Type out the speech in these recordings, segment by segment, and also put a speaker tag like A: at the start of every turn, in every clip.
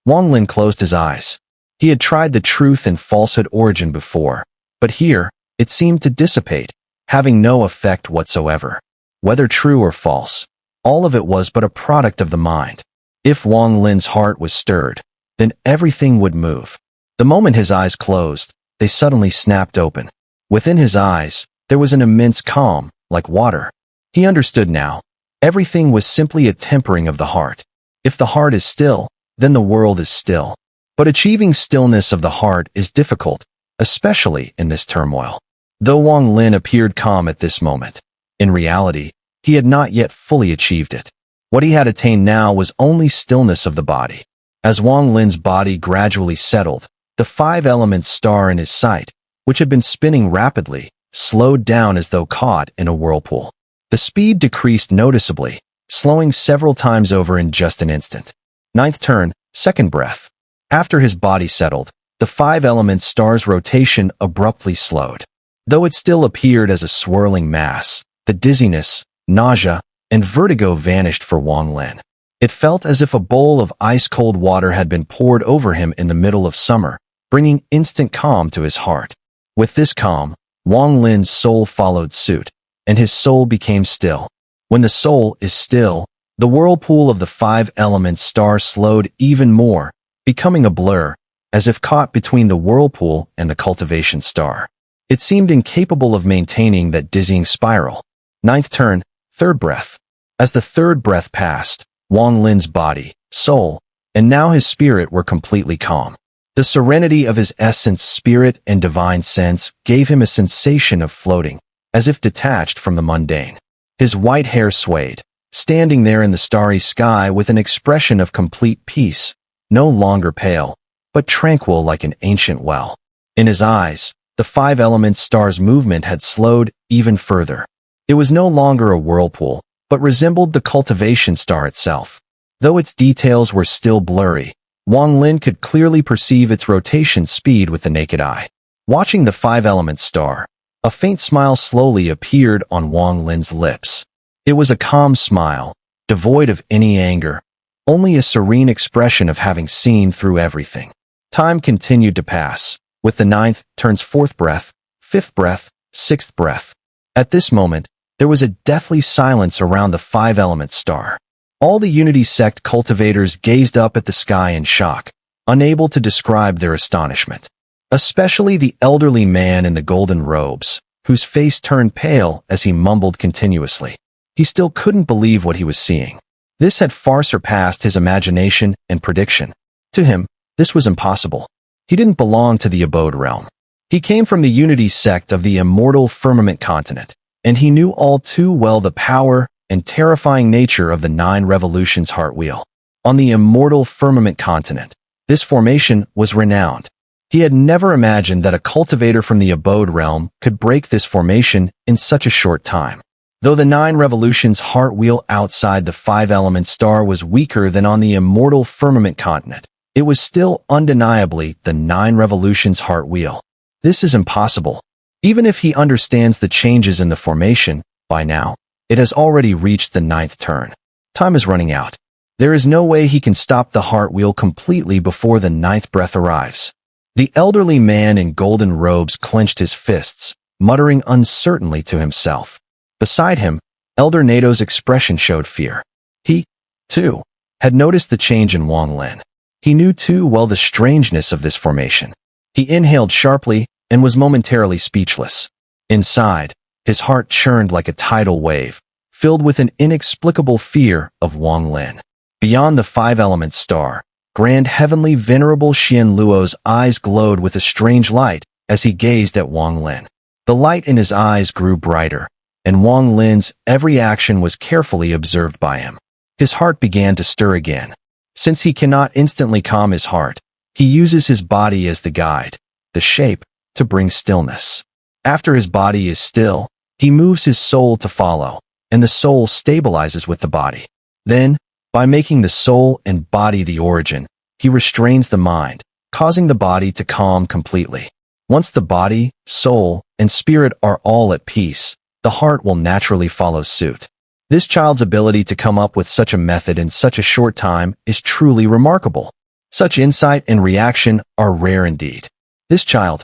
A: Wang Lin closed his eyes. He had tried the truth and falsehood origin before, but here, it seemed to dissipate, having no effect whatsoever. Whether true or false, all of it was but a product of the mind. If Wang Lin's heart was stirred, then everything would move. The moment his eyes closed, they suddenly snapped open. Within his eyes, there was an immense calm, like water. He understood now. Everything was simply a tempering of the heart. If the heart is still, then the world is still. But achieving stillness of the heart is difficult, especially in this turmoil. Though Wang Lin appeared calm at this moment, in reality, he had not yet fully achieved it. What he had attained now was only stillness of the body. As Wang Lin's body gradually settled, the 5 elements star in his sight, which had been spinning rapidly, slowed down as though caught in a whirlpool. The speed decreased noticeably, slowing several times over in just an instant. 9th turn, 2nd breath. After his body settled, the 5 elements star's rotation abruptly slowed. Though it still appeared as a swirling mass, the dizziness, nausea, and vertigo vanished for Wang Lin. It felt as if a bowl of ice-cold water had been poured over him in the middle of summer, bringing instant calm to his heart. With this calm, Wang Lin's soul followed suit, and his soul became still. When the soul is still, the whirlpool of the 5 elements star slowed even more, becoming a blur, as if caught between the whirlpool and the cultivation star. It seemed incapable of maintaining that dizzying spiral. 9th turn, 3rd breath. As the 3rd breath passed, Wang Lin's body, soul, and now his spirit were completely calm. The serenity of his essence, spirit, and divine sense gave him a sensation of floating, as if detached from the mundane. His white hair swayed, standing there in the starry sky with an expression of complete peace, no longer pale, but tranquil like an ancient well. In his eyes, the 5 elements star's movement had slowed even further. It was no longer a whirlpool, but resembled the cultivation star itself. Though its details were still blurry, Wang Lin could clearly perceive its rotation speed with the naked eye. Watching the 5 elements star, a faint smile slowly appeared on Wang Lin's lips. It was a calm smile, devoid of any anger, only a serene expression of having seen through everything. Time continued to pass, with the 9th turn's 4th breath, 5th breath, 6th breath. At this moment, there was a deathly silence around the 5 elements star. All the Unity Sect cultivators gazed up at the sky in shock, unable to describe their astonishment. Especially the elderly man in the golden robes, whose face turned pale as he mumbled continuously. He still couldn't believe what he was seeing. This had far surpassed his imagination and prediction. To him, this was impossible. He didn't belong to the abode realm. He came from the Unity Sect of the immortal firmament continent, and he knew all too well the power and terrifying nature of the 9 revolutions heartwheel. On the immortal firmament continent, this formation was renowned. He had never imagined that a cultivator from the abode realm could break this formation in such a short time. Though the 9 revolutions heartwheel outside the 5 element star was weaker than on the immortal firmament continent, it was still undeniably the 9 revolutions heartwheel. This is impossible. Even if he understands the changes in the formation, by now, it has already reached the 9th turn. Time is running out. There is no way he can stop the heartwheel completely before the 9th breath arrives. The elderly man in golden robes clenched his fists, muttering uncertainly to himself. Beside him, Elder Nado's expression showed fear. He, too, had noticed the change in Wang Lin. He knew too well the strangeness of this formation. He inhaled sharply and was momentarily speechless. Inside, his heart churned like a tidal wave, filled with an inexplicable fear of Wang Lin. Beyond the 5 elements star, Grand Heavenly Venerable Xian Luo's eyes glowed with a strange light as he gazed at Wang Lin. The light in his eyes grew brighter, and Wang Lin's every action was carefully observed by him. His heart began to stir again. Since he cannot instantly calm his heart, he uses his body as the guide, the shape, to bring stillness. After his body is still, he moves his soul to follow, and the soul stabilizes with the body. Then, by making the soul and body the origin, he restrains the mind, causing the body to calm completely. Once the body, soul, and spirit are all at peace, the heart will naturally follow suit. This child's ability to come up with such a method in such a short time is truly remarkable. Such insight and reaction are rare indeed. This child,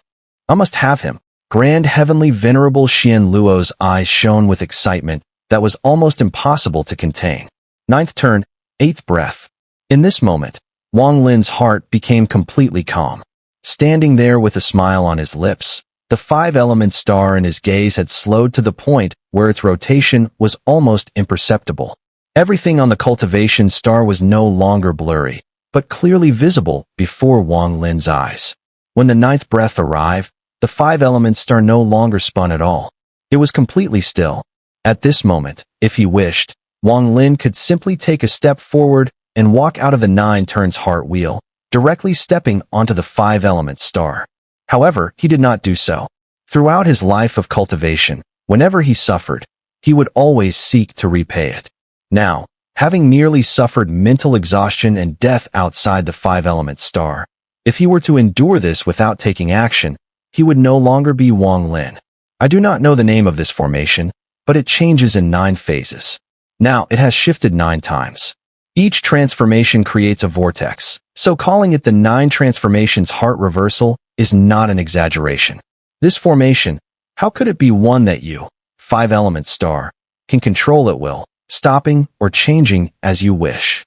A: I must have him. Grand Heavenly Venerable Xian Luo's eyes shone with excitement that was almost impossible to contain. Ninth turn, eighth breath. In this moment, Wang Lin's heart became completely calm. Standing there with a smile on his lips, the five-element star in his gaze had slowed to the point where its rotation was almost imperceptible. Everything on the cultivation star was no longer blurry, but clearly visible before Wang Lin's eyes. When the ninth breath arrived, the five-element star no longer spun at all. It was completely still. At this moment, if he wished, Wang Lin could simply take a step forward and walk out of the 9 turns heart wheel, directly stepping onto the five-element star. However, he did not do so. Throughout his life of cultivation, whenever he suffered, he would always seek to repay it. Now, having nearly suffered mental exhaustion and death outside the five-element star, if he were to endure this without taking action, he would no longer be Wang Lin. I do not know the name of this formation, but it changes in 9 phases. Now, it has shifted 9 times. Each transformation creates a vortex, so calling it the 9 transformations heart reversal is not an exaggeration. This formation, how could it be one that you, five-element star, can control at will, stopping or changing as you wish?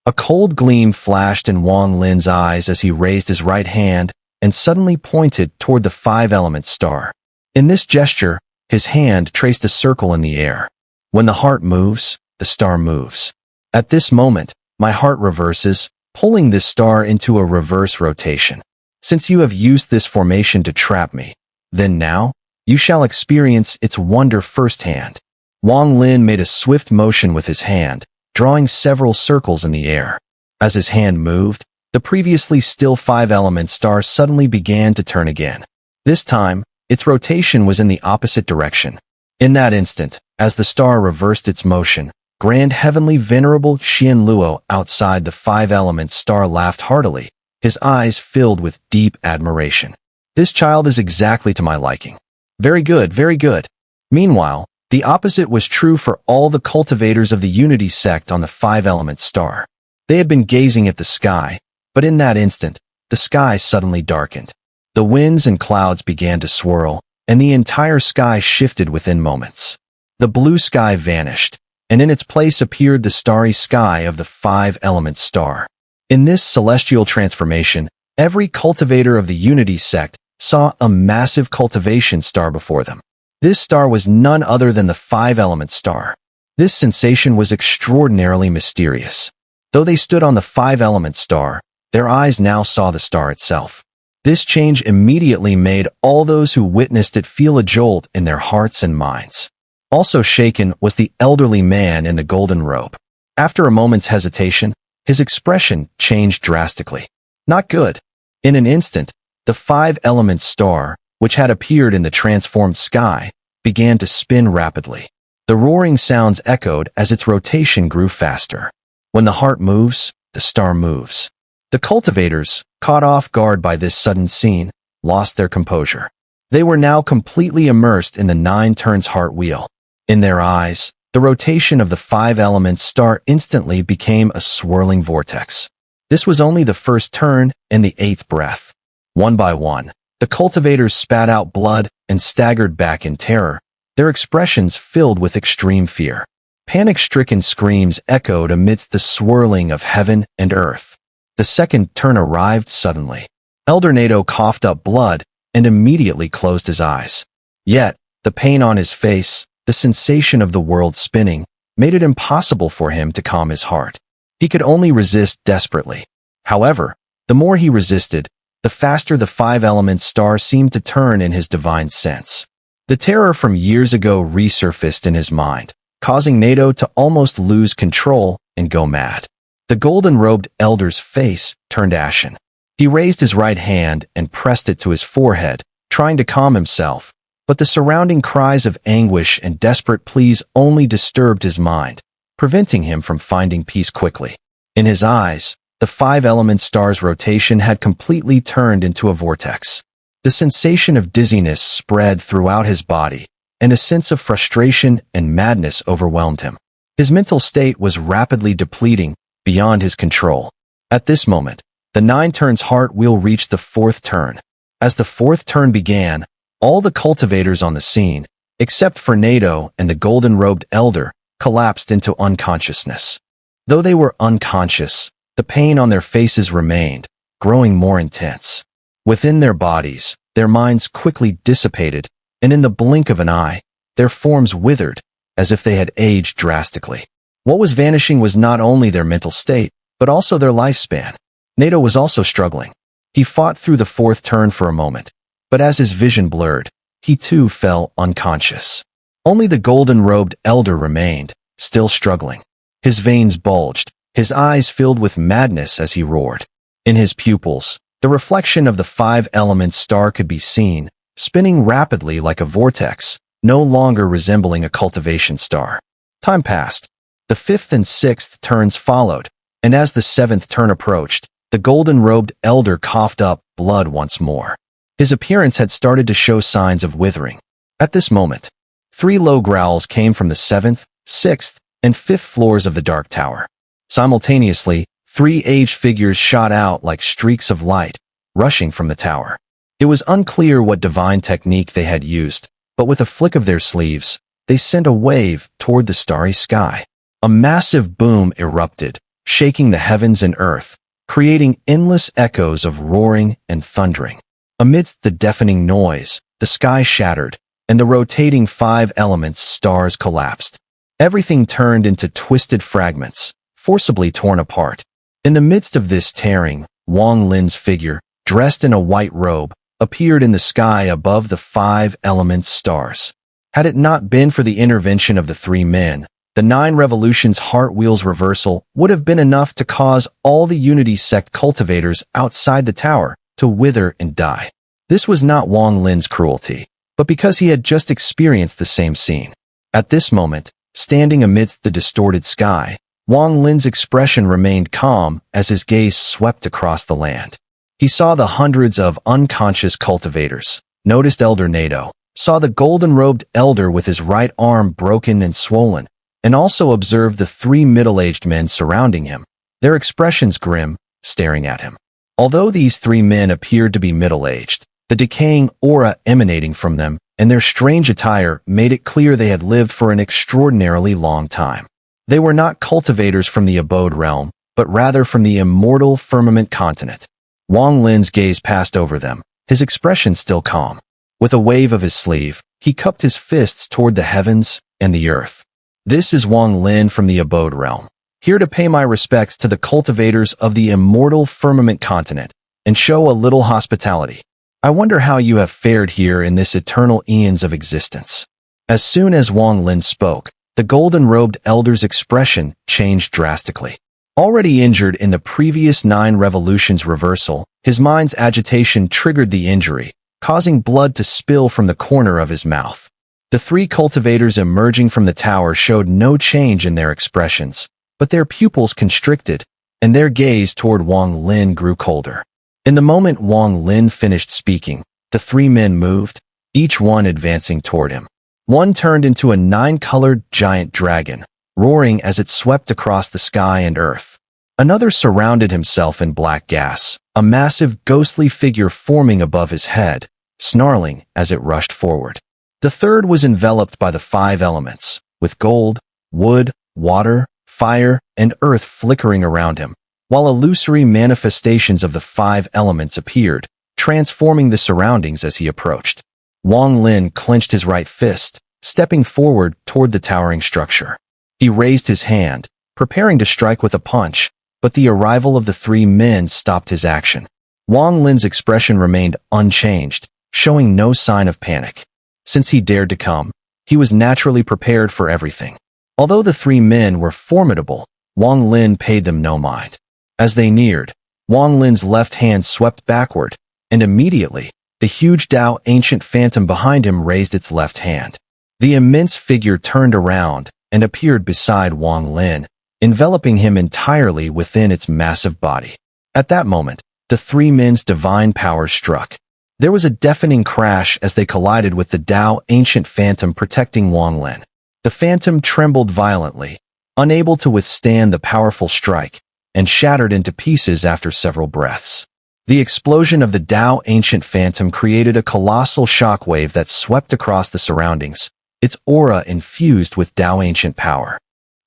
A: A cold gleam flashed in Wang Lin's eyes as he raised his right hand and suddenly pointed toward the five-element star. In this gesture, his hand traced a circle in the air. When the heart moves, the star moves. At this moment, my heart reverses, pulling this star into a reverse rotation. Since you have used this formation to trap me, then now, you shall experience its wonder firsthand. Wang Lin made a swift motion with his hand, drawing several circles in the air. As his hand moved, the previously still five-element star suddenly began to turn again. This time, its rotation was in the opposite direction. In that instant, as the star reversed its motion, Grand Heavenly Venerable Xian Luo outside the five-element star laughed heartily, his eyes filled with deep admiration. This child is exactly to my liking. Very good, very good. Meanwhile, the opposite was true for all the cultivators of the Unity Sect on the five-element star. They had been gazing at the sky, but in that instant, the sky suddenly darkened. The winds and clouds began to swirl, and the entire sky shifted within moments. The blue sky vanished, and in its place appeared the starry sky of the five-element star. In this celestial transformation, every cultivator of the Unity Sect saw a massive cultivation star before them. This star was none other than the five-element star. This sensation was extraordinarily mysterious. Though they stood on the five-element star, their eyes now saw the star itself. This change immediately made all those who witnessed it feel a jolt in their hearts and minds. Also shaken was the elderly man in the golden robe. After a moment's hesitation, his expression changed drastically. Not good. In an instant, the five-element star, which had appeared in the transformed sky, began to spin rapidly. The roaring sounds echoed as its rotation grew faster. When the heart moves, the star moves. The cultivators, caught off guard by this sudden scene, lost their composure. They were now completely immersed in the 9 turns heart wheel. In their eyes, the rotation of the five-element star instantly became a swirling vortex. This was only the first turn and the 8th breath. One by one, the cultivators spat out blood and staggered back in terror, their expressions filled with extreme fear. Panic-stricken screams echoed amidst the swirling of heaven and earth. The second turn arrived suddenly. Elder Nato coughed up blood and immediately closed his eyes. Yet, the pain on his face, the sensation of the world spinning, made it impossible for him to calm his heart. He could only resist desperately. However, the more he resisted, the faster the five-element star seemed to turn in his divine sense. The terror from years ago resurfaced in his mind, causing Nato to almost lose control and go mad. The golden-robed elder's face turned ashen. He raised his right hand and pressed it to his forehead, trying to calm himself, but the surrounding cries of anguish and desperate pleas only disturbed his mind, preventing him from finding peace quickly. In his eyes, the five-element star's rotation had completely turned into a vortex. The sensation of dizziness spread throughout his body, and a sense of frustration and madness overwhelmed him. His mental state was rapidly depleting, beyond his control. At this moment, The 9 turns heart wheel reached the 4th turn. As the 4th turn began, all the cultivators on the scene, except for Nato and the golden-robed elder, collapsed into unconsciousness. Though they were unconscious, the pain on their faces remained, growing more intense. Within their bodies, their minds quickly dissipated, and in the blink of an eye, their forms withered, as if they had aged drastically. What was vanishing was not only their mental state, but also their lifespan. Nato was also struggling. He fought through the 4th turn for a moment, but as his vision blurred, he too fell unconscious. Only the golden-robed elder remained, still struggling. His veins bulged, his eyes filled with madness as he roared. In his pupils, the reflection of the 5 elements star could be seen, spinning rapidly like a vortex, no longer resembling a cultivation star. Time passed. The 5th and 6th turns followed, and as the 7th turn approached, the golden-robed elder coughed up blood once more. His appearance had started to show signs of withering. At this moment, 3 low growls came from the 7th, 6th, and 5th floors of the Dark Tower. Simultaneously, 3 aged figures shot out like streaks of light, rushing from the tower. It was unclear what divine technique they had used, but with a flick of their sleeves, they sent a wave toward the starry sky. A massive boom erupted, shaking the heavens and earth, creating endless echoes of roaring and thundering. Amidst the deafening noise, the sky shattered, and the rotating 5 elements stars collapsed. Everything turned into twisted fragments, forcibly torn apart. In the midst of this tearing, Wang Lin's figure, dressed in a white robe, appeared in the sky above the 5 elements stars. Had it not been for the intervention of the 3 men, the 9 revolutions heart wheel's reversal would have been enough to cause all the Unity Sect cultivators outside the tower to wither and die. This was not Wang Lin's cruelty, but because he had just experienced the same scene. At this moment, standing amidst the distorted sky, Wang Lin's expression remained calm as his gaze swept across the land. He saw the hundreds of unconscious cultivators, noticed Elder Nato, saw the golden-robed elder with his right arm broken and swollen, and also observed the 3 middle-aged men surrounding him, their expressions grim, staring at him. Although these 3 men appeared to be middle-aged, the decaying aura emanating from them and their strange attire made it clear they had lived for an extraordinarily long time. They were not cultivators from the abode realm, but rather from the immortal firmament continent. Wang Lin's gaze passed over them, his expression still calm. With a wave of his sleeve, he cupped his fists toward the heavens and the earth. This is Wang Lin from the abode realm, here to pay my respects to the cultivators of the immortal firmament continent, and show a little hospitality. I wonder how you have fared here in this eternal eons of existence. As soon as Wang Lin spoke, the golden-robed elder's expression changed drastically. Already injured in the previous 9 revolutions reversal, his mind's agitation triggered the injury, causing blood to spill from the corner of his mouth. The 3 cultivators emerging from the tower showed no change in their expressions, but their pupils constricted, and their gaze toward Wang Lin grew colder. In the moment Wang Lin finished speaking, the 3 men moved, each one advancing toward him. One turned into a 9-colored giant dragon, roaring as it swept across the sky and earth. Another surrounded himself in black gas, a massive ghostly figure forming above his head, snarling as it rushed forward. The third was enveloped by the 5 elements, with gold, wood, water, fire, and earth flickering around him, while illusory manifestations of the 5 elements appeared, transforming the surroundings as he approached. Wang Lin clenched his right fist, stepping forward toward the towering structure. He raised his hand, preparing to strike with a punch, but the arrival of the 3 men stopped his action. Wang Lin's expression remained unchanged, showing no sign of panic. Since he dared to come, he was naturally prepared for everything. Although the 3 men were formidable, Wang Lin paid them no mind. As they neared, Wang Lin's left hand swept backward, and immediately, the huge Tao ancient phantom behind him raised its left hand. The immense figure turned around and appeared beside Wang Lin, enveloping him entirely within its massive body. At that moment, the 3 men's divine powers struck. There was a deafening crash as they collided with the Tao ancient phantom protecting Wang Lin. The phantom trembled violently, unable to withstand the powerful strike, and shattered into pieces after several breaths. The explosion of the Tao Ancient Phantom created a colossal shockwave that swept across the surroundings, its aura infused with Tao Ancient power.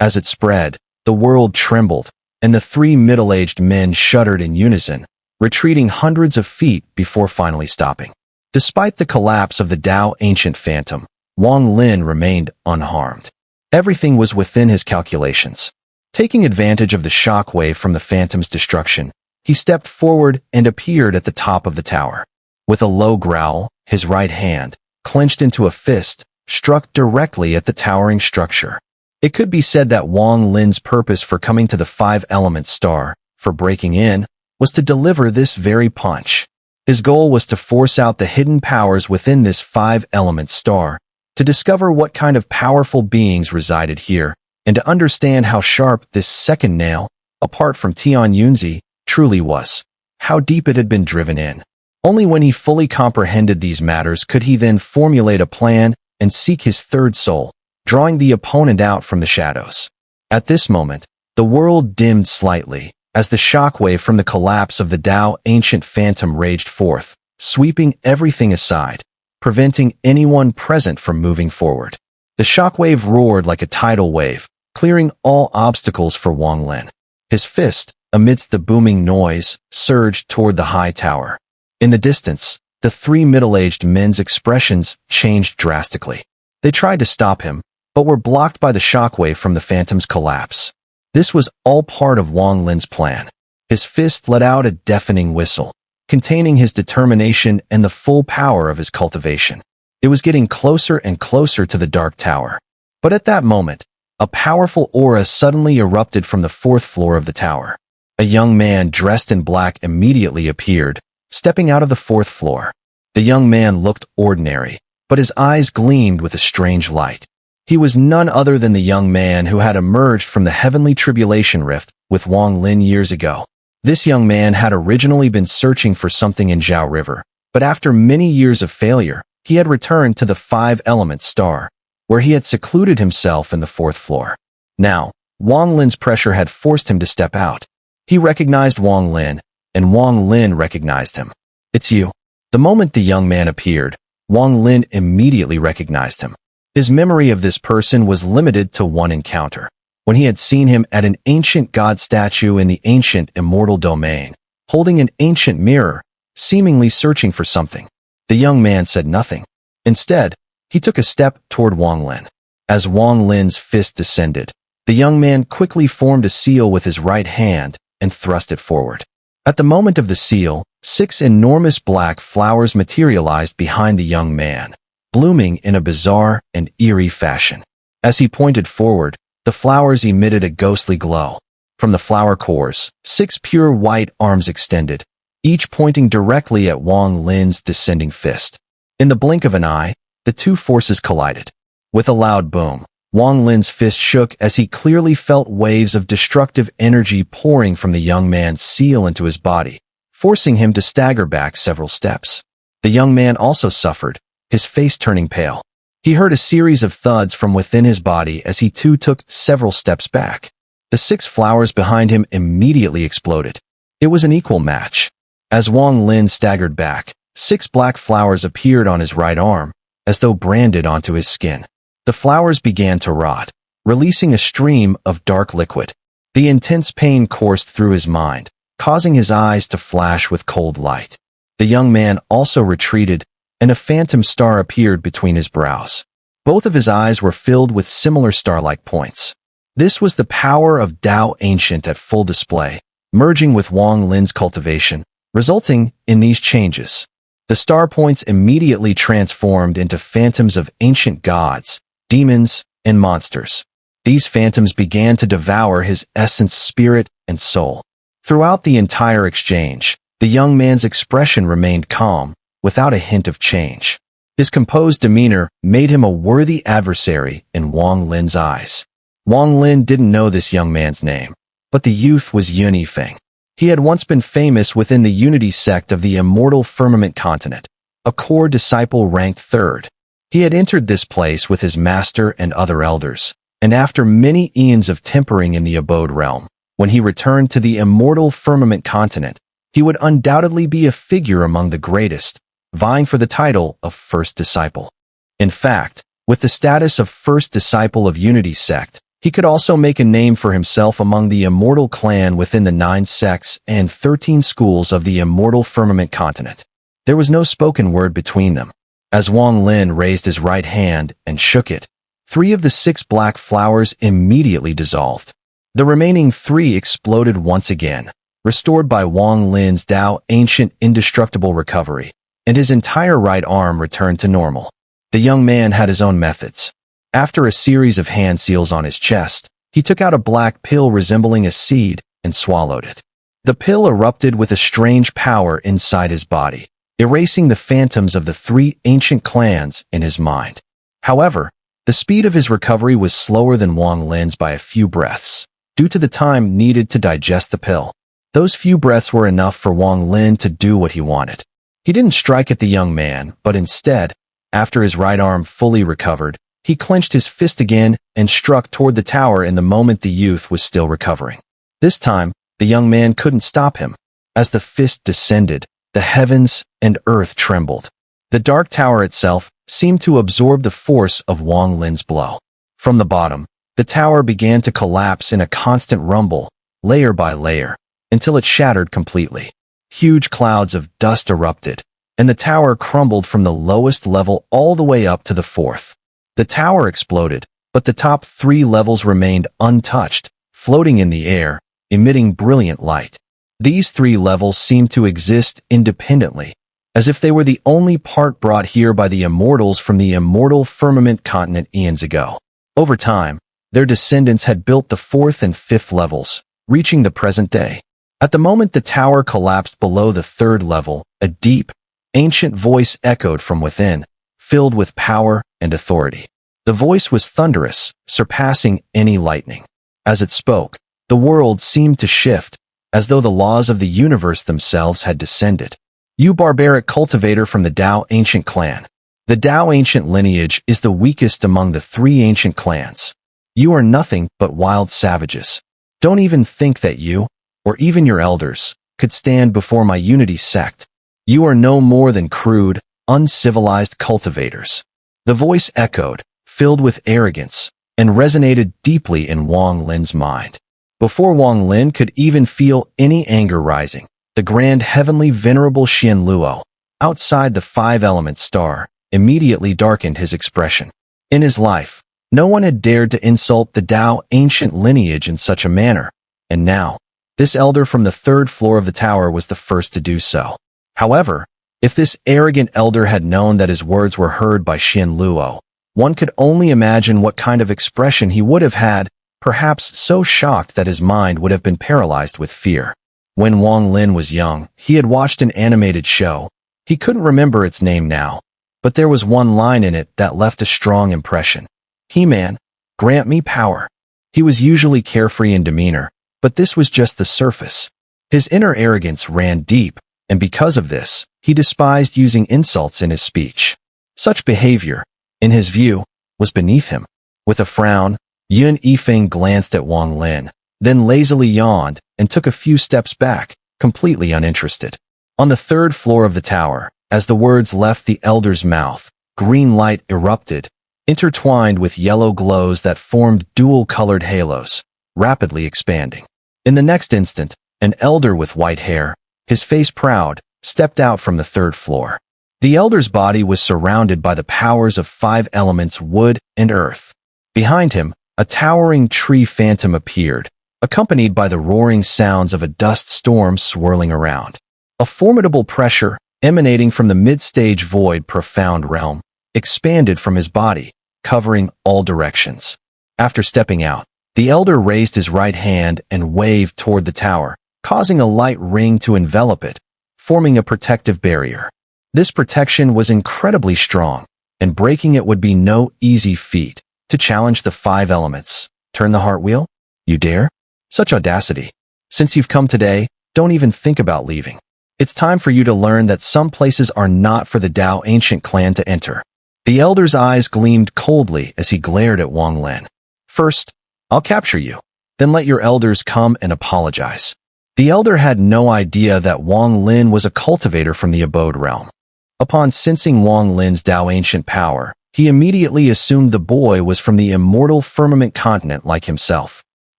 A: As it spread, the world trembled, and the three middle-aged men shuddered in unison, retreating hundreds of feet before finally stopping. Despite the collapse of the Tao Ancient Phantom, Wang Lin remained unharmed. Everything was within his calculations. Taking advantage of the shockwave from the Phantom's destruction, he stepped forward and appeared at the top of the tower. With a low growl, his right hand, clenched into a fist, struck directly at the towering structure. It could be said that Wang Lin's purpose for coming to the five-element star, for breaking in, was to deliver this very punch. His goal was to force out the hidden powers within this five-element star, to discover what kind of powerful beings resided here, and to understand how sharp this second nail, apart from Tian Yunzi, truly was, how deep it had been driven in. Only when he fully comprehended these matters could he then formulate a plan and seek his third soul, drawing the opponent out from the shadows. At this moment, the world dimmed slightly, as the shockwave from the collapse of the Tao Ancient Phantom raged forth, sweeping everything aside, preventing anyone present from moving forward. The shockwave roared like a tidal wave, clearing all obstacles for Wang Lin. His fist, amidst the booming noise, surged toward the high tower. In the distance, the three middle-aged men's expressions changed drastically. They tried to stop him, but were blocked by the shockwave from the Phantom's collapse. This was all part of Wang Lin's plan. His fist let out a deafening whistle, containing his determination and the full power of his cultivation. It was getting closer and closer to the Dark Tower. But at that moment, a powerful aura suddenly erupted from the fourth floor of the tower. A young man dressed in black immediately appeared, stepping out of the fourth floor. The young man looked ordinary, but his eyes gleamed with a strange light. He was none other than the young man who had emerged from the heavenly tribulation rift with Wang Lin years ago. This young man had originally been searching for something in Zhao River, but after many years of failure, he had returned to the five-element star, where he had secluded himself in the fourth floor. Now, Wang Lin's pressure had forced him to step out. He recognized Wang Lin, and Wang Lin recognized him. "It's you." The moment the young man appeared, Wang Lin immediately recognized him. His memory of this person was limited to one encounter, when he had seen him at an ancient god statue in the ancient immortal domain, holding an ancient mirror, seemingly searching for something. The young man said nothing. Instead, he took a step toward Wang Lin. As Wang Lin's fist descended, the young man quickly formed a seal with his right hand and thrust it forward. At the moment of the seal, 6 enormous black flowers materialized behind the young man, blooming in a bizarre and eerie fashion. As he pointed forward, the flowers emitted a ghostly glow. From the flower cores, 6 pure white arms extended, each pointing directly at Wang Lin's descending fist. In the blink of an eye, the two forces collided. With a loud boom, Wang Lin's fist shook as he clearly felt waves of destructive energy pouring from the young man's seal into his body, forcing him to stagger back several steps. The young man also suffered, his face turning pale. He heard a series of thuds from within his body as he too took several steps back. The 6 flowers behind him immediately exploded. It was an equal match. As Wang Lin staggered back, 6 black flowers appeared on his right arm, as though branded onto his skin. The flowers began to rot, releasing a stream of dark liquid. The intense pain coursed through his mind, causing his eyes to flash with cold light. The young man also retreated, and a phantom star appeared between his brows. Both of his eyes were filled with similar star-like points. This was the power of Tao Ancient at full display, merging with Wang Lin's cultivation, resulting in these changes. The star points immediately transformed into phantoms of ancient gods, demons, and monsters. These phantoms began to devour his essence, spirit, and soul. Throughout the entire exchange, the young man's expression remained calm, without a hint of change. His composed demeanor made him a worthy adversary in Wang Lin's eyes. Wang Lin didn't know this young man's name, but the youth was Yunifeng. He had once been famous within the Unity Sect of the Immortal Firmament Continent, a core disciple ranked 3rd. He had entered this place with his master and other elders, and after many eons of tempering in the abode realm, When he returned to the immortal firmament continent, he would undoubtedly be a figure among the greatest, vying for the title of First Disciple. In fact, with the status of First Disciple of Unity's Sect, he could also make a name for himself among the immortal clan within the 9 sects and 13 schools of the immortal firmament continent. There was no spoken word between them. As Wang Lin raised his right hand and shook it, 3 of the 6 black flowers immediately dissolved. The remaining 3 exploded once again, restored by Wang Lin's Tao ancient indestructible recovery, and his entire right arm returned to normal. The young man had his own methods. After a series of hand seals on his chest, he took out a black pill resembling a seed and swallowed it. The pill erupted with a strange power inside his body, erasing the phantoms of the 3 ancient clans in his mind. However, the speed of his recovery was slower than Wang Lin's by a few breaths, due to the time needed to digest the pill. Those few breaths were enough for Wang Lin to do what he wanted. He didn't strike at the young man, but instead, after his right arm fully recovered, he clenched his fist again and struck toward the tower in the moment the youth was still recovering. This time, the young man couldn't stop him. As the fist descended, the heavens and earth trembled. The dark tower itself seemed to absorb the force of Wang Lin's blow. From the bottom, the tower began to collapse in a constant rumble, layer by layer, until it shattered completely. Huge clouds of dust erupted, and the tower crumbled from the lowest level all the way up to the 4th. The tower exploded, but the top 3 levels remained untouched, floating in the air, emitting brilliant light. These 3 levels seemed to exist independently, as if they were the only part brought here by the immortals from the immortal firmament continent eons ago. Over time, their descendants had built the 4th and 5th levels, reaching the present day. At the moment the tower collapsed below the 3rd level, a deep, ancient voice echoed from within, filled with power and authority. The voice was thunderous, surpassing any lightning. As it spoke, the world seemed to shift, as though the laws of the universe themselves had descended. You barbaric cultivator from the Tao ancient clan. The Tao ancient lineage is the weakest among the 3 ancient clans. You are nothing but wild savages. Don't even think that you, or even your elders, could stand before my Unity sect. You are no more than crude, uncivilized cultivators. The voice echoed, filled with arrogance, and resonated deeply in Wang Lin's mind. Before Wang Lin could even feel any anger rising, the grand heavenly venerable Xian Luo, outside the 5-element star, immediately darkened his expression. In his life, no one had dared to insult the Tao ancient lineage in such a manner, and now, this elder from the 3rd floor of the tower was the first to do so. However, if this arrogant elder had known that his words were heard by Xian Luo, one could only imagine what kind of expression he would have had, perhaps so shocked that his mind would have been paralyzed with fear. When Wang Lin was young, he had watched an animated show. He couldn't remember its name now, but there was one line in it that left a strong impression. He-Man, grant me power. He was usually carefree in demeanor, but this was just the surface. His inner arrogance ran deep, and because of this, he despised using insults in his speech. Such behavior, in his view, was beneath him. With a frown, Yun Yifeng glanced at Wang Lin, then lazily yawned and took a few steps back, completely uninterested. On the 3rd floor of the tower, as the words left the elder's mouth, green light erupted, intertwined with yellow glows that formed dual-colored halos, rapidly expanding. In the next instant, an elder with white hair, his face proud, stepped out from the 3rd floor. The elder's body was surrounded by the powers of 5 elements wood and earth. Behind him, a towering tree phantom appeared, accompanied by the roaring sounds of a dust storm swirling around. A formidable pressure, emanating from the mid-stage void profound realm, expanded from his body, covering all directions. After stepping out, the elder raised his right hand and waved toward the tower, causing a light ring to envelop it, forming a protective barrier. This protection was incredibly strong, and breaking it would be no easy feat. To challenge the 5 elements, turn the heart wheel? You dare? Such audacity. Since you've come today, don't even think about leaving. It's time for you to learn that some places are not for the Tao ancient clan to enter. The elder's eyes gleamed coldly as he glared at Wang Lin. First, I'll capture you. Then let your elders come and apologize." The elder had no idea that Wang Lin was a cultivator from the Abode realm. Upon sensing Wang Lin's Dao ancient power, he immediately assumed the boy was from the immortal firmament continent like himself.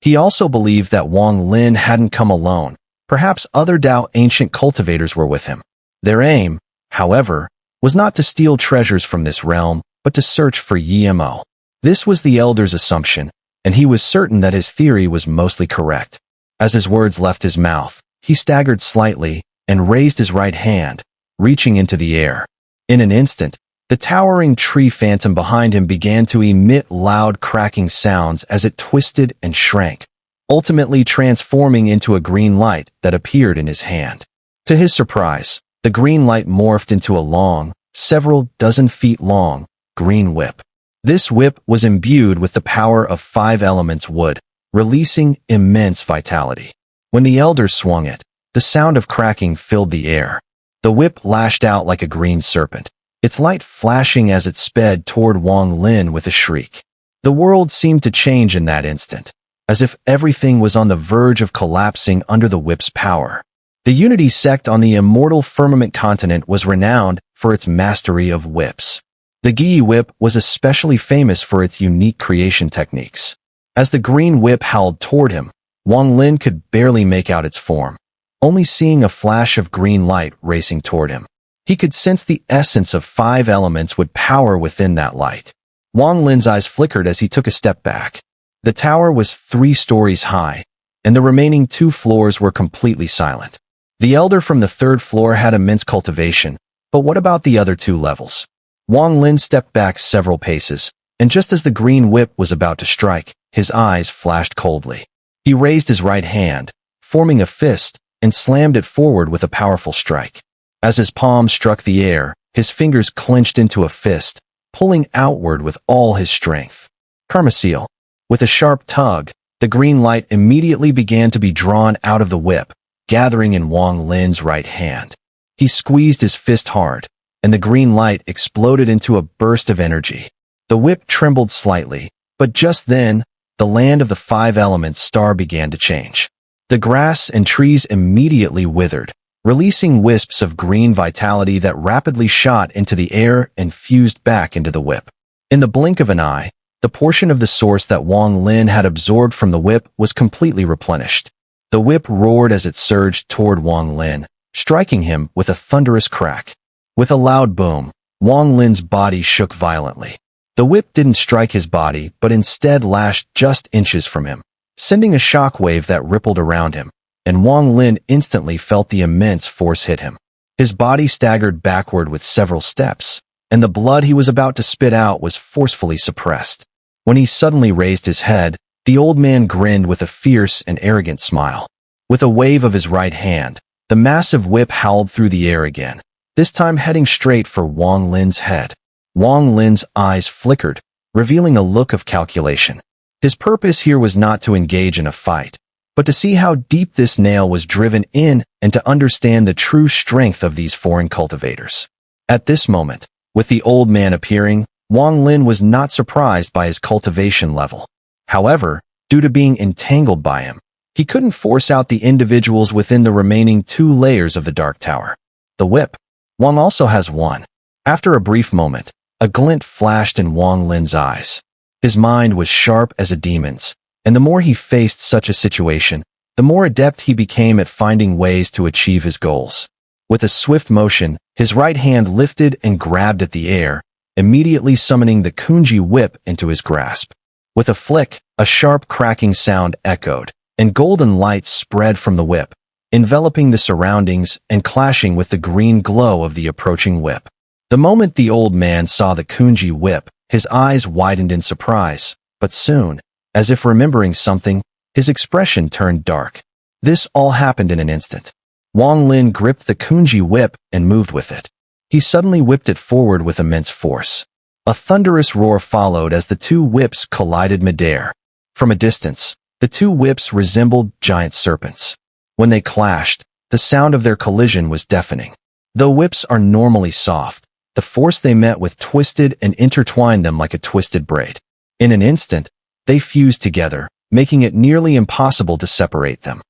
A: He also believed that Wang Lin hadn't come alone. Perhaps other Dao ancient cultivators were with him. Their aim, however, was not to steal treasures from this realm, but to search for Yimo. This was the elder's assumption, and he was certain that his theory was mostly correct. As his words left his mouth, he staggered slightly and raised his right hand, reaching into the air. In an instant, the towering tree phantom behind him began to emit loud cracking sounds as it twisted and shrank, ultimately transforming into a green light that appeared in his hand. To his surprise, the green light morphed into a long, several dozen feet long, green whip. This whip was imbued with the power of 5 elements wood, releasing immense vitality. When the elder swung it, the sound of cracking filled the air. The whip lashed out like a green serpent, its light flashing as it sped toward Wang Lin with a shriek. The world seemed to change in that instant, as if everything was on the verge of collapsing under the whip's power. The Unity Sect on the immortal firmament continent was renowned for its mastery of whips. The Gi whip was especially famous for its unique creation techniques. As the green whip howled toward him, Wang Lin could barely make out its form, only seeing a flash of green light racing toward him. He could sense the essence of 5 elements would power within that light. Wang Lin's eyes flickered as he took a step back. The tower was 3 stories high, and the remaining 2 floors were completely silent. The elder from the 3rd floor had immense cultivation, but what about the other 2 levels? Wang Lin stepped back several paces, and just as the green whip was about to strike, his eyes flashed coldly. He raised his right hand, forming a fist, and slammed it forward with a powerful strike. As his palm struck the air, his fingers clenched into a fist, pulling outward with all his strength. Karma Seal. With a sharp tug, the green light immediately began to be drawn out of the whip, gathering in Wang Lin's right hand. He squeezed his fist hard, and the green light exploded into a burst of energy. The whip trembled slightly, but just then, the land of the 5 elements star began to change. The grass and trees immediately withered, releasing wisps of green vitality that rapidly shot into the air and fused back into the whip. In the blink of an eye, the portion of the source that Wang Lin had absorbed from the whip was completely replenished. The whip roared as it surged toward Wang Lin, striking him with a thunderous crack. With a loud boom, Wang Lin's body shook violently. The whip didn't strike his body, but instead lashed just inches from him, sending a shockwave that rippled around him, and Wang Lin instantly felt the immense force hit him. His body staggered backward with several steps, and the blood he was about to spit out was forcefully suppressed. When he suddenly raised his head, the old man grinned with a fierce and arrogant smile. With a wave of his right hand, the massive whip howled through the air again, this time heading straight for Wang Lin's head. Wang Lin's eyes flickered, revealing a look of calculation. His purpose here was not to engage in a fight, but to see how deep this nail was driven in and to understand the true strength of these foreign cultivators. At this moment, with the old man appearing, Wang Lin was not surprised by his cultivation level. However, due to being entangled by him, he couldn't force out the individuals within the remaining 2 layers of the Dark Tower. The whip. Wang also has one. After a brief moment, a glint flashed in Wang Lin's eyes. His mind was sharp as a demon's, and the more he faced such a situation, the more adept he became at finding ways to achieve his goals. With a swift motion, his right hand lifted and grabbed at the air, immediately summoning the Kunji whip into his grasp. With a flick, a sharp cracking sound echoed, and golden light spread from the whip, enveloping the surroundings and clashing with the green glow of the approaching whip. The moment the old man saw the Kunji whip, his eyes widened in surprise, but soon, as if remembering something, his expression turned dark. This all happened in an instant. Wang Lin gripped the Kunji whip and moved with it. He suddenly whipped it forward with immense force. A thunderous roar followed as the 2 whips collided midair. From a distance, the 2 whips resembled giant serpents. When they clashed, the sound of their collision was deafening. Though whips are normally soft, the force they met with twisted and intertwined them like a twisted braid. In an instant, they fused together, making it nearly impossible to separate them.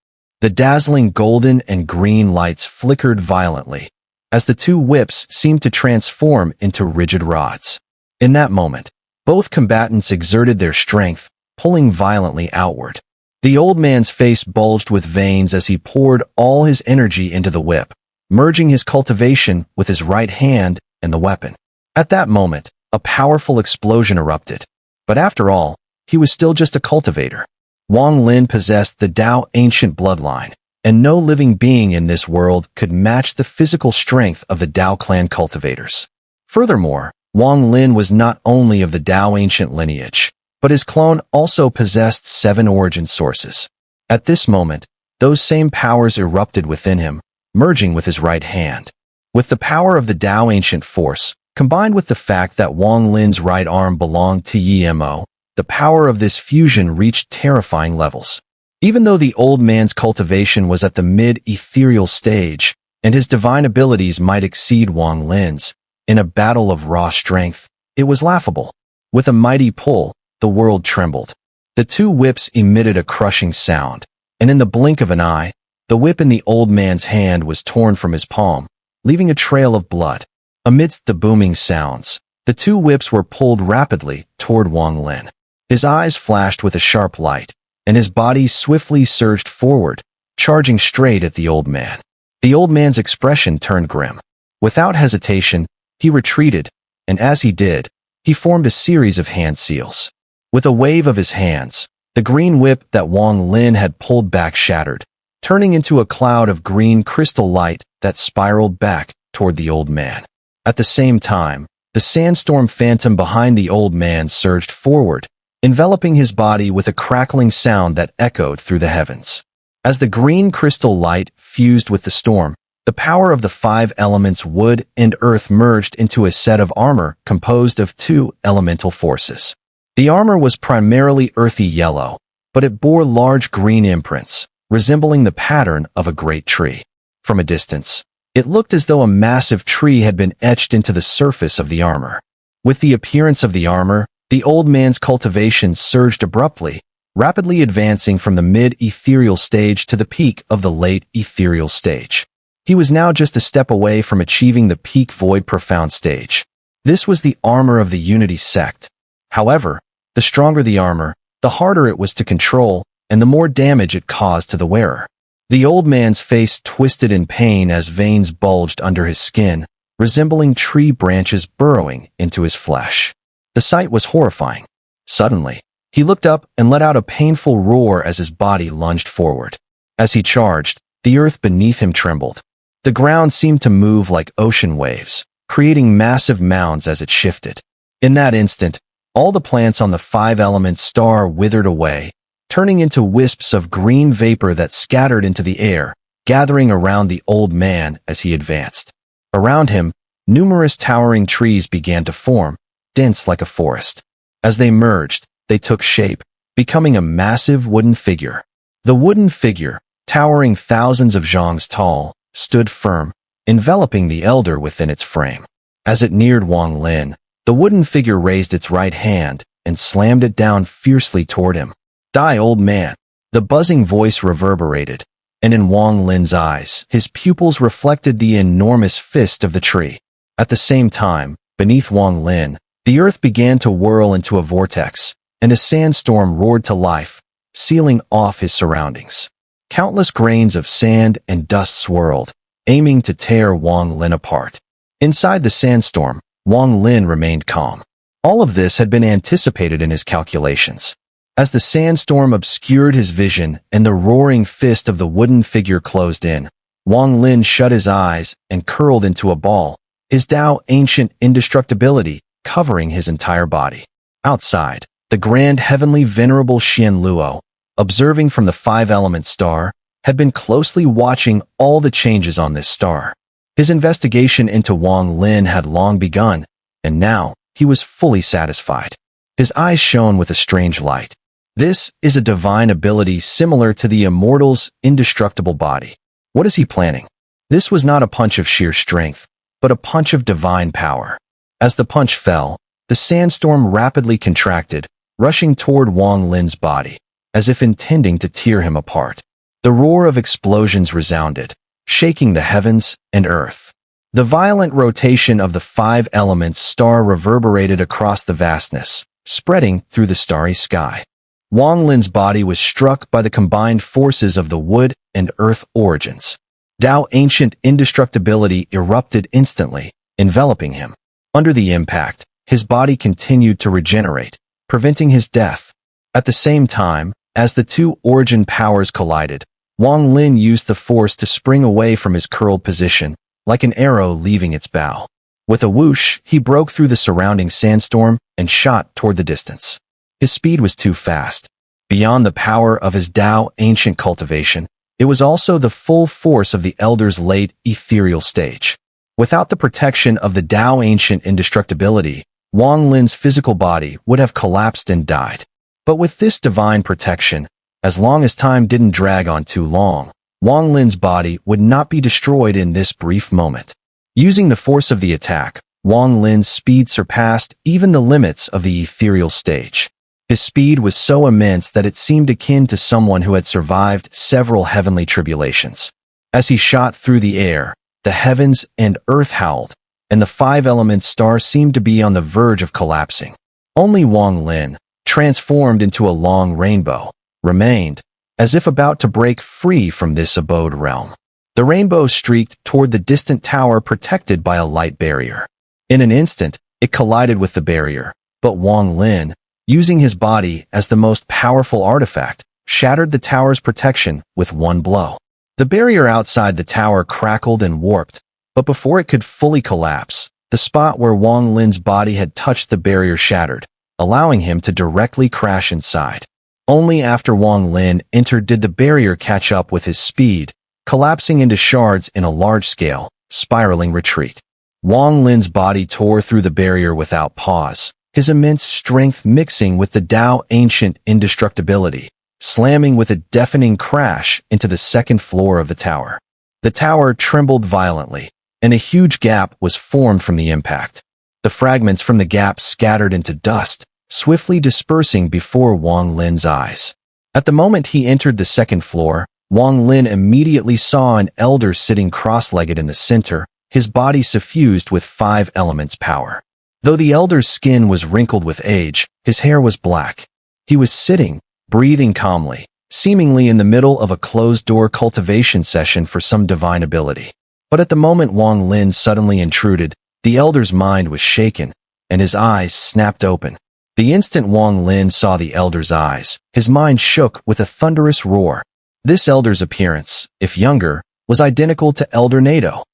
A: The dazzling golden and green lights flickered violently, as the two whips seemed to transform into rigid rods. In that moment, both combatants exerted their strength, pulling violently outward. The old man's face bulged with veins as he poured all his energy into the whip, merging his cultivation with his right hand and the weapon. At that moment, a powerful explosion erupted. But after all, he was still just a cultivator. Wang Lin possessed the Dao ancient bloodline, and no living being in this world could match the physical strength of the Dao clan cultivators. Furthermore, Wang Lin was not only of the Dao ancient lineage, but his clone also possessed 7 origin sources. At this moment, those same powers erupted within him, merging with his right hand. With the power of the Dao ancient force, combined with the fact that Wang Lin's right arm belonged to Yi Mo, the power of this fusion reached terrifying levels. Even though the old man's cultivation was at the mid-ethereal stage, and his divine abilities might exceed Wang Lin's, in a battle of raw strength, it was laughable. With a mighty pull, the world trembled. The two whips emitted a crushing sound, and in the blink of an eye, the whip in the old man's hand was torn from his palm, leaving a trail of blood. Amidst the booming sounds, the two whips were pulled rapidly toward Wang Lin. His eyes flashed with a sharp light, and his body swiftly surged forward, charging straight at the old man. The old man's expression turned grim. Without hesitation, he retreated, and as he did, he formed a series of hand seals. With a wave of his hands, the green whip that Wang Lin had pulled back shattered, turning into a cloud of green crystal light that spiraled back toward the old man. At the same time, the sandstorm phantom behind the old man surged forward, enveloping his body with a crackling sound that echoed through the heavens. As the green crystal light fused with the storm, the power of the 5 elements wood and earth merged into a set of armor composed of 2 elemental forces. The armor was primarily earthy yellow, but it bore large green imprints, resembling the pattern of a great tree. From a distance, it looked as though a massive tree had been etched into the surface of the armor. With the appearance of the armor, the old man's cultivation surged abruptly, rapidly advancing from the mid-ethereal stage to the peak of the late ethereal stage. He was now just a step away from achieving the peak void profound stage. This was the armor of the Unity Sect. However, the stronger the armor, the harder it was to control, and the more damage it caused to the wearer. The old man's face twisted in pain as veins bulged under his skin, resembling tree branches burrowing into his flesh. The sight was horrifying. Suddenly, he looked up and let out a painful roar as his body lunged forward. As he charged, the earth beneath him trembled. The ground seemed to move like ocean waves, creating massive mounds as it shifted. In that instant, all the plants on the 5-element star withered away, turning into wisps of green vapor that scattered into the air, gathering around the old man as he advanced. Around him, numerous towering trees began to form, dense like a forest. As they merged, they took shape, becoming a massive wooden figure. The wooden figure, towering thousands of zhongs tall, stood firm, enveloping the elder within its frame. As it neared Wang Lin, the wooden figure raised its right hand and slammed it down fiercely toward him. "Die, old man!" The buzzing voice reverberated, and in Wang Lin's eyes, his pupils reflected the enormous fist of the tree. At the same time, beneath Wang Lin, the earth began to whirl into a vortex, and a sandstorm roared to life, sealing off his surroundings. Countless grains of sand and dust swirled, aiming to tear Wang Lin apart. Inside the sandstorm, Wang Lin remained calm. All of this had been anticipated in his calculations. As the sandstorm obscured his vision and the roaring fist of the wooden figure closed in, Wang Lin shut his eyes and curled into a ball, his Dao ancient indestructibility covering his entire body. Outside, the grand heavenly venerable Xian Luo, observing from the 5-element star, had been closely watching all the changes on this star. His investigation into Wang Lin had long begun, and now he was fully satisfied. His eyes shone with a strange light. This is a divine ability similar to the immortal's indestructible body. What is he planning? This was not a punch of sheer strength, but a punch of divine power. As the punch fell, the sandstorm rapidly contracted, rushing toward Wang Lin's body. as if intending to tear him apart. The roar of explosions resounded, shaking the heavens and earth. The violent rotation of the five elements star reverberated across the vastness, spreading through the starry sky. Wang Lin's body was struck by the combined forces of the wood and earth origins. Dao ancient indestructibility erupted instantly, enveloping him. Under the impact, his body continued to regenerate, preventing his death. At the same time, as the two origin powers collided, Wang Lin used the force to spring away from his curled position, like an arrow leaving its bow. With a whoosh, he broke through the surrounding sandstorm and shot toward the distance. His speed was too fast. Beyond the power of his Dao ancient cultivation, it was also the full force of the Elder's late ethereal stage. Without the protection of the Dao ancient indestructibility, Wang Lin's physical body would have collapsed and died. But with this divine protection, as long as time didn't drag on too long, Wang Lin's body would not be destroyed in this brief moment. Using the force of the attack, Wang Lin's speed surpassed even the limits of the ethereal stage. His speed was so immense that it seemed akin to someone who had survived several heavenly tribulations. As he shot through the air, the heavens and earth howled, and the five-element star seemed to be on the verge of collapsing. Only Wang Lin, transformed into a long rainbow, remained, as if about to break free from this abode realm. The rainbow streaked toward the distant tower protected by a light barrier. In an instant, it collided with the barrier, but Wang Lin, using his body as the most powerful artifact, shattered the tower's protection with one blow. The barrier outside the tower crackled and warped, but before it could fully collapse, the spot where Wang Lin's body had touched the barrier shattered, allowing him to directly crash inside. Only after Wang Lin entered did the barrier catch up with his speed, collapsing into shards in a large-scale, spiraling retreat. Wang Lin's body tore through the barrier without pause, his immense strength mixing with the Dao ancient indestructibility, slamming with a deafening crash into the second floor of the tower. The tower trembled violently, and a huge gap was formed from the impact. The fragments from the gap scattered into dust, swiftly dispersing before Wang Lin's eyes. At the moment he entered the second floor, Wang Lin immediately saw an elder sitting cross-legged in the center, his body suffused with five elements power. Though the elder's skin was wrinkled with age, his hair was black. He was sitting, breathing calmly, seemingly in the middle of a closed-door cultivation session for some divine ability. But at the moment Wang Lin suddenly intruded, the elder's mind was shaken, and his eyes snapped open. The instant Wang Lin saw the elder's eyes, his mind shook with a thunderous roar. This elder's appearance, if younger, was identical to Elder Nato.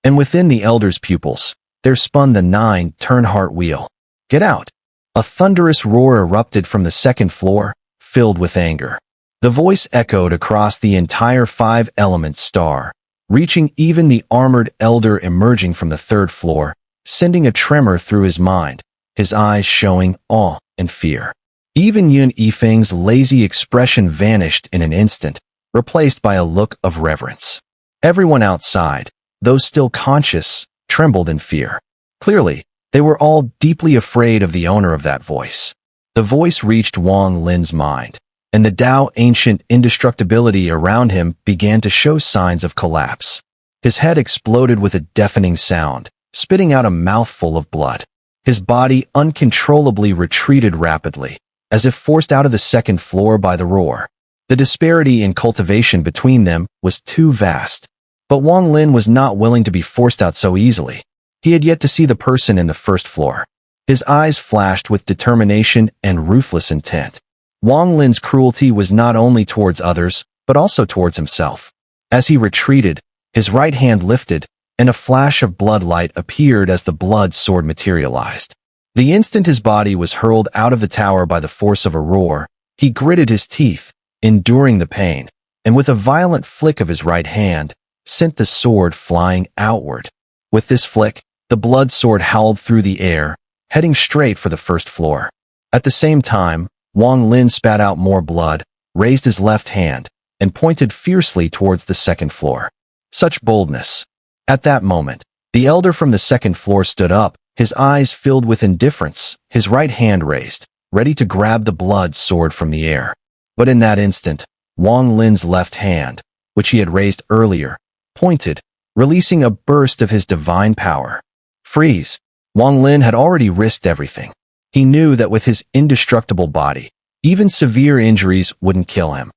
A: And within the elder's pupils, there spun the 9-turn heart wheel. Get out! A thunderous roar erupted from the second floor, filled with anger. The voice echoed across the entire five-element star, reaching even the armored elder emerging from the third floor, sending a tremor through his mind, his eyes showing awe and fear. Even Yun Yifeng's lazy expression vanished in an instant, replaced by a look of reverence. Everyone outside, those still conscious, trembled in fear. Clearly, they were all deeply afraid of the owner of that voice. The voice reached Wang Lin's mind, and the Dao ancient indestructibility around him began to show signs of collapse. His head exploded with a deafening sound, spitting out a mouthful of blood. His body uncontrollably retreated rapidly, as if forced out of the second floor by the roar. The disparity in cultivation between them was too vast. But Wang Lin was not willing to be forced out so easily. He had yet to see the person in the first floor. His eyes flashed with determination and ruthless intent. Wang Lin's cruelty was not only towards others, but also towards himself. As he retreated, his right hand lifted, and a flash of blood light appeared as the blood sword materialized. The instant his body was hurled out of the tower by the force of a roar, he gritted his teeth, enduring the pain, and with a violent flick of his right hand, sent the sword flying outward. With this flick, the blood sword howled through the air, heading straight for the first floor. At the same time, Wang Lin spat out more blood, raised his left hand, and pointed fiercely towards the second floor. Such boldness! At that moment, the elder from the second floor stood up, his eyes filled with indifference, his right hand raised, ready to grab the blood sword from the air. But in that instant, Wang Lin's left hand, which he had raised earlier, pointed, releasing a burst of his divine power. Freeze! Wang Lin had already risked everything. He knew that with his indestructible body, even severe injuries wouldn't kill him.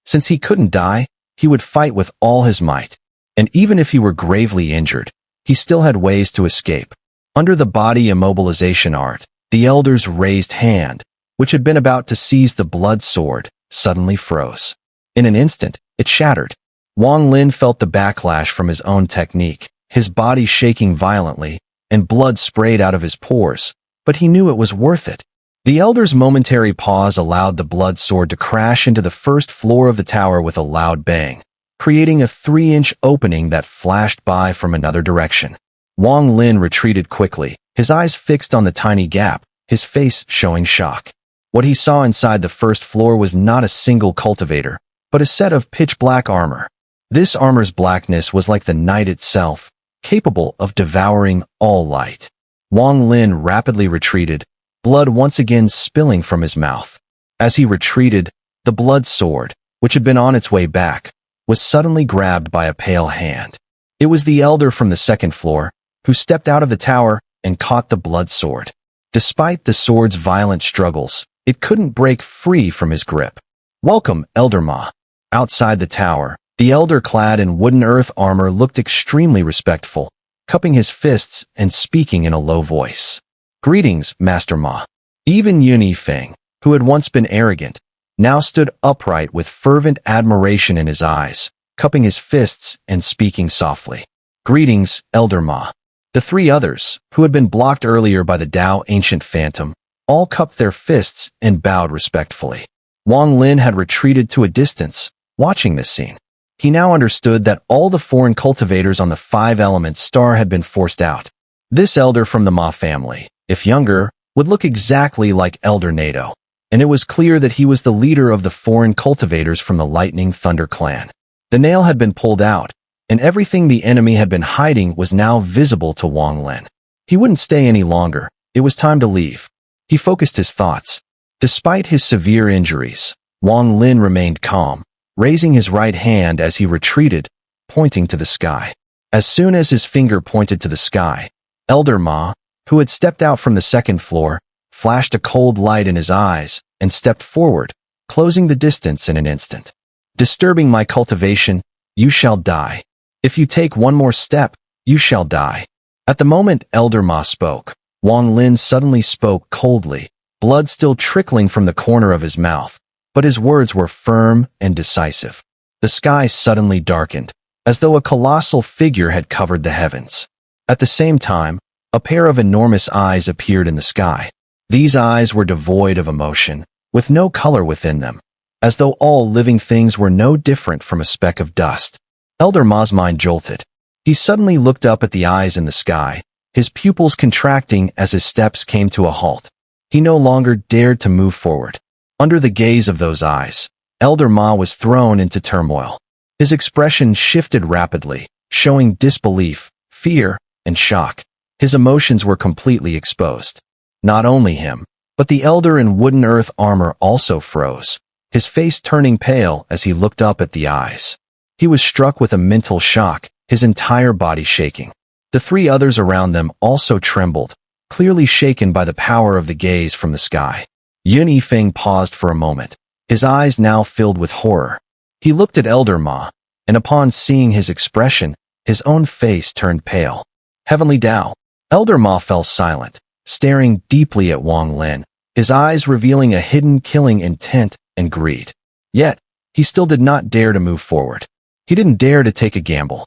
A: Since he couldn't die, he would fight with all his might. And even if he were gravely injured, he still had ways to escape. Under the body immobilization art, the elder's raised hand, which had been about to seize the blood sword, suddenly froze. In an instant, it shattered. Wang Lin felt the backlash from his own technique, his body shaking violently, and blood sprayed out of his pores, but he knew it was worth it. The elder's momentary pause allowed the blood sword to crash into the first floor of the tower with a loud bang, creating a 3-inch opening that flashed by from another direction. Wang Lin retreated quickly, his eyes fixed on the tiny gap, his face showing shock. What he saw inside the first floor was not a single cultivator, but a set of pitch-black armor. This armor's blackness was like the night itself, capable of devouring all light. Wang Lin rapidly retreated, blood once again spilling from his mouth. As he retreated, the blood sword, which had been on its way back, was suddenly grabbed by a pale hand. It was the elder from the second floor, who stepped out of the tower and caught the blood sword. Despite the sword's violent struggles, it couldn't break free from his grip. "Welcome, Elder Ma." Outside the tower, the elder clad in wooden earth armor looked extremely respectful, cupping his fists and speaking in a low voice. "Greetings, Master Ma." Even Yunifeng, who had once been arrogant, now stood upright with fervent admiration in his eyes, cupping his fists and speaking softly. "Greetings, Elder Ma." The 3 others, who had been blocked earlier by the Tao Ancient Phantom, all cupped their fists and bowed respectfully. Wang Lin had retreated to a distance, watching this scene. He now understood that all the foreign cultivators on the 5-element star had been forced out. This elder from the Ma family, if younger, would look exactly like Elder Nato, and it was clear that he was the leader of the foreign cultivators from the Lightning Thunder clan. The nail had been pulled out, and everything the enemy had been hiding was now visible to Wang Lin. He wouldn't stay any longer. It was time to leave. He focused his thoughts. Despite his severe injuries, Wang Lin remained calm, raising his right hand as he retreated, pointing to the sky. As soon as his finger pointed to the sky, Elder Ma, who had stepped out from the second floor, flashed a cold light in his eyes and stepped forward, closing the distance in an instant. "Disturbing my cultivation, you shall die. If you take one more step, you shall die." At the moment Elder Ma spoke, Wang Lin suddenly spoke coldly, blood still trickling from the corner of his mouth, but his words were firm and decisive. The sky suddenly darkened, as though a colossal figure had covered the heavens. At the same time, a pair of enormous eyes appeared in the sky. These eyes were devoid of emotion, with no color within them, as though all living things were no different from a speck of dust. Elder Ma's mind jolted. He suddenly looked up at the eyes in the sky, his pupils contracting as his steps came to a halt. He no longer dared to move forward. Under the gaze of those eyes, Elder Ma was thrown into turmoil. His expression shifted rapidly, showing disbelief, fear, and shock. His emotions were completely exposed. Not only him, but the elder in wooden earth armor also froze, his face turning pale as he looked up at the eyes. He was struck with a mental shock, his entire body shaking. The 3 others around them also trembled, clearly shaken by the power of the gaze from the sky. Yunifeng paused for a moment, his eyes now filled with horror. He looked at Elder Ma, and upon seeing his expression, his own face turned pale. Heavenly Tao. Elder Ma fell silent, staring deeply at Wang Lin, his eyes revealing a hidden killing intent and greed. Yet, he still did not dare to move forward. He didn't dare to take a gamble.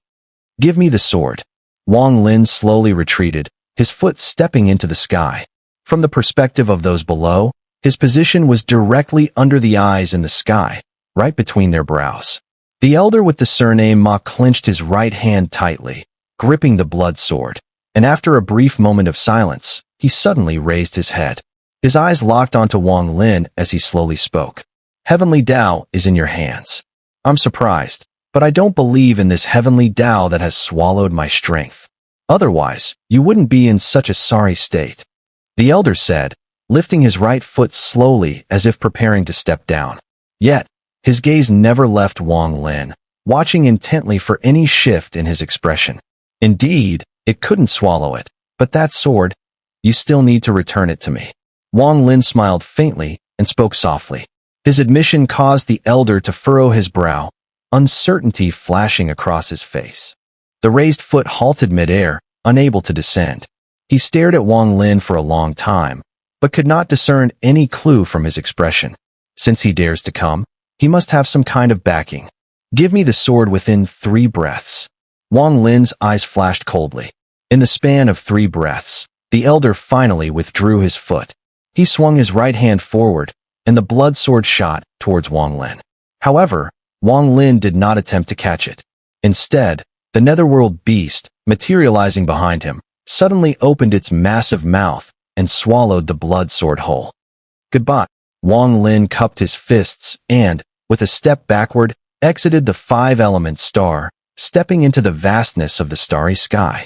A: "Give me the sword." Wang Lin slowly retreated, his foot stepping into the sky. From the perspective of those below, his position was directly under the eyes in the sky, right between their brows. The elder with the surname Ma clenched his right hand tightly, gripping the blood sword, and after a brief moment of silence, he suddenly raised his head. His eyes locked onto Wang Lin as he slowly spoke. "Heavenly Tao is in your hands. I'm surprised, but I don't believe in this heavenly Tao that has swallowed my strength. Otherwise, you wouldn't be in such a sorry state," the elder said, lifting his right foot slowly as if preparing to step down. Yet, his gaze never left Wang Lin, watching intently for any shift in his expression. Indeed, it couldn't swallow it. But that sword, you still need to return it to me. Wang Lin smiled faintly and spoke softly. His admission caused the elder to furrow his brow, uncertainty flashing across his face. The raised foot halted midair, unable to descend. He stared at Wang Lin for a long time, but could not discern any clue from his expression. Since he dares to come, he must have some kind of backing. Give me the sword within 3 breaths. Wang Lin's eyes flashed coldly. In the span of 3 breaths, the elder finally withdrew his foot. He swung his right hand forward, and the blood sword shot towards Wang Lin. However, Wang Lin did not attempt to catch it. Instead, the netherworld beast, materializing behind him, suddenly opened its massive mouth and swallowed the blood sword whole. Goodbye. Wang Lin cupped his fists and, with a step backward, exited the 5-element star, stepping into the vastness of the starry sky.